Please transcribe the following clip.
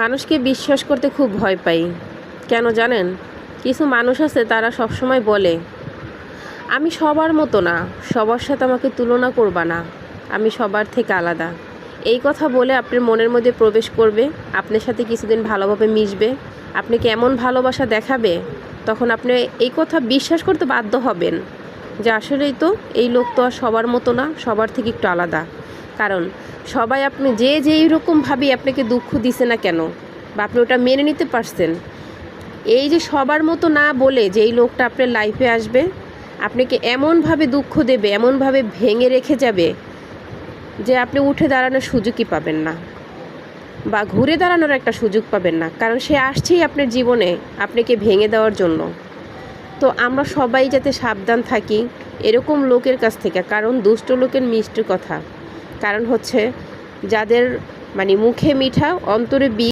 মানুষকে বিশ্বাস করতে খুব ভয় পাই। কেন জানেন? কিছু মানুষ আছে তারা সবসময় বলে, আমি সবার মতো না, সবার সাথে আমাকে তুলনা করবা না, আমি সবার থেকে আলাদা। এই কথা বলে আপনার মনের মধ্যে প্রবেশ করবে, আপনার সাথে কিছুদিন ভালোভাবে মিশবে, আপনাকে এমন ভালোবাসা দেখাবে, তখন আপনি এই কথা বিশ্বাস করতে বাধ্য হবেন যে আসলেই তো এই লোক তো আর সবার মতো না, সবার থেকে একটু আলাদা। কারণ সবাই আপনি যেই রকমভাবেই আপনাকে দুঃখ দিছে না কেন, বা আপনি ওটা মেনে নিতে পারছেন, এই যে সবার মতো না বলে যেই লোকটা আপনার লাইফে আসবে, আপনাকে এমনভাবে দুঃখ দেবে, এমনভাবে ভেঙে রেখে যাবে যে আপনি উঠে দাঁড়ানোর সুযোগই পাবেন না, বা ঘুরে দাঁড়ানোর একটা সুযোগ পাবেন না। কারণ সে আসছেই আপনার জীবনে আপনাকে ভেঙে দেওয়ার জন্য। তো আমরা সবাই যাতে সাবধান থাকি এরকম লোকের কাছ থেকে। কারণ দুষ্ট লোকের মিষ্টি কথা, কারণ হচ্ছে যাদের মুখে মিঠা অন্তরে